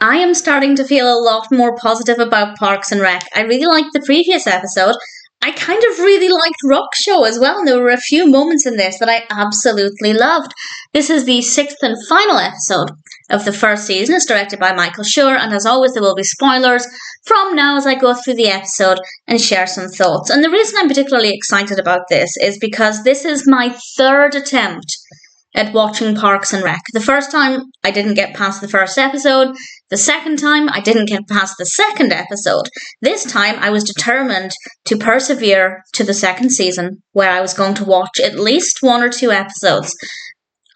I am starting to feel a lot more positive about Parks and Rec. I really liked the previous episode. I kind of really liked Rock Show as well, and there were a few moments in this that I absolutely loved. This is the 6th and final episode of the first season. It's directed by Michael Schur, and as always there will be spoilers from now as I go through the episode and share some thoughts. And the reason I'm particularly excited about this is because this is my third attempt at watching Parks and Rec. The first time, I didn't get past the first episode. The second time, I didn't get past the second episode. This time, I was determined to persevere to the second season, where I was going to watch at least 1 or 2 episodes.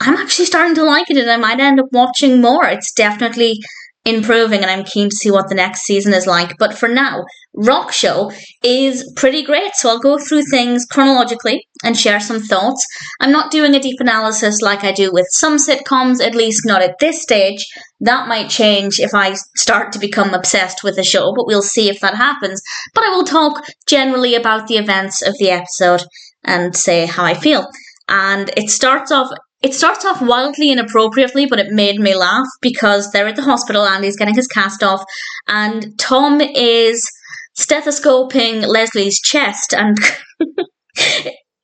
I'm actually starting to like it, and I might end up watching more. It's definitely improving, and I'm keen to see what the next season is like. But for now, Rock Show is pretty great, so I'll go through things chronologically and share some thoughts. I'm not doing a deep analysis like I do with some sitcoms, at least not at this stage. That might change if I start to become obsessed with the show, but we'll see if that happens. But I will talk generally about the events of the episode and say how I feel. And it starts off wildly inappropriately, but it made me laugh because they're at the hospital and he's getting his cast off, and Tom is stethoscoping Leslie's chest, and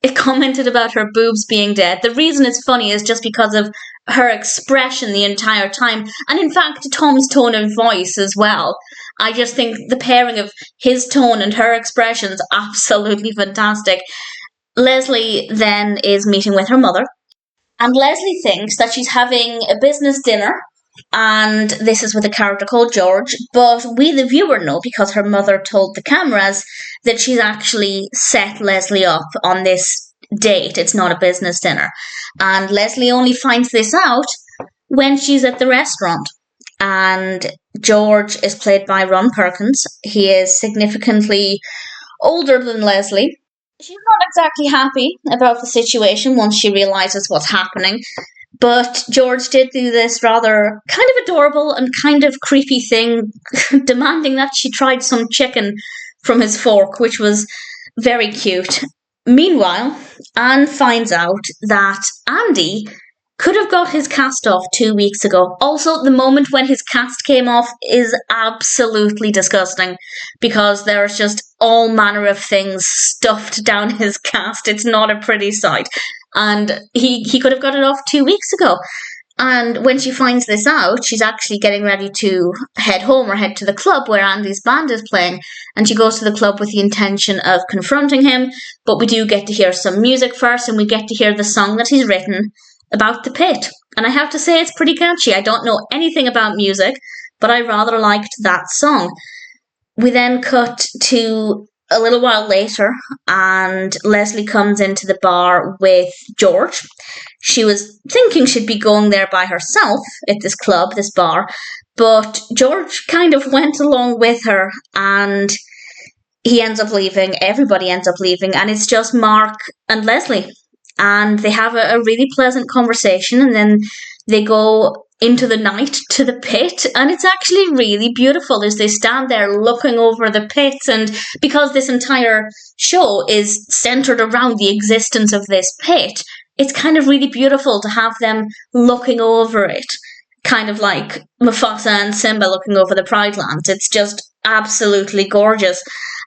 it commented about her boobs being dead. The reason it's funny is just because of her expression the entire time, and in fact Tom's tone of voice as well. I just think the pairing of his tone and her expressions absolutely fantastic. Leslie then is meeting with her mother, and Leslie thinks that she's having a business dinner, and this is with a character called George, but we the viewer know, because her mother told the cameras, that she's actually set Leslie up on this date. It's not a business dinner. And Leslie only finds this out when she's at the restaurant. And George is played by Ron Perkins. He is significantly older than Leslie. She's not exactly happy about the situation once she realises what's happening, but George did do this rather kind of adorable and kind of creepy thing, demanding that she tried some chicken from his fork, which was very cute. Meanwhile, Anne finds out that Andy could have got his cast off 2 weeks ago. Also, the moment when his cast came off is absolutely disgusting because there's just all manner of things stuffed down his cast. It's not a pretty sight. And he could have got it off 2 weeks ago. And when she finds this out, she's actually getting ready to head home or head to the club where Andy's band is playing. And she goes to the club with the intention of confronting him. But we do get to hear some music first, and we get to hear the song that he's written about the pit. And I have to say it's pretty catchy. I don't know anything about music, but I rather liked that song. We then cut to a little while later, and Leslie comes into the bar with George. She was thinking she'd be going there by herself at this club, this bar, but George kind of went along with her, and he ends up leaving. Everybody ends up leaving, and it's just Mark and Leslie. And they have a really pleasant conversation, and then they go into the night to the pit, and it's actually really beautiful as they stand there looking over the pits. And because this entire show is centered around the existence of this pit, it's kind of really beautiful to have them looking over it, kind of like Mufasa and Simba looking over the Pride Lands. It's just absolutely gorgeous.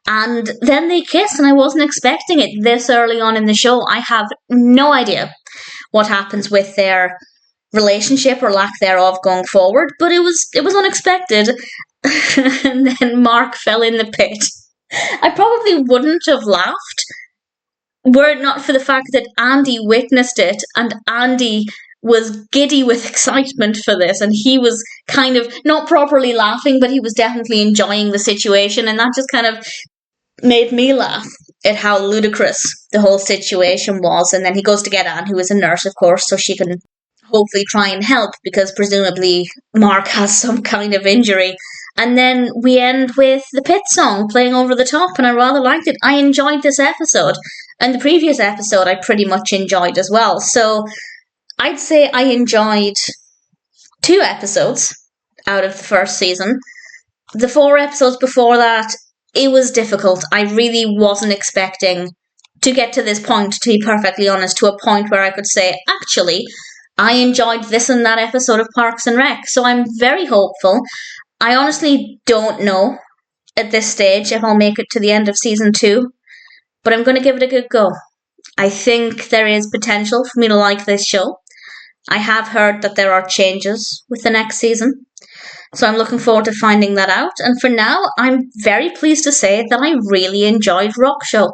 And then they kiss, and I wasn't expecting it this early on in the show. I have no idea what happens with their relationship or lack thereof going forward, but it was unexpected. And then Mark fell in the pit. I probably wouldn't have laughed were it not for the fact that Andy witnessed it, and Andy was giddy with excitement for this, and he was kind of not properly laughing, but he was definitely enjoying the situation, and that just kind of made me laugh at how ludicrous the whole situation was. And then he goes to get Anne, who is a nurse, of course, so she can hopefully try and help, because presumably Mark has some kind of injury. And then we end with the pit song playing over the top, and I rather liked it. I enjoyed this episode, and the previous episode I pretty much enjoyed as well. So I'd say I enjoyed 2 episodes out of the first season. The 4 episodes before that, it was difficult. I really wasn't expecting to get to this point, to be perfectly honest, to a point where I could say, actually, I enjoyed this and that episode of Parks and Rec. So I'm very hopeful. I honestly don't know at this stage if I'll make it to the end of season 2, but I'm going to give it a good go. I think there is potential for me to like this show. I have heard that there are changes with the next season, so I'm looking forward to finding that out. And for now, I'm very pleased to say that I really enjoyed Rock Show.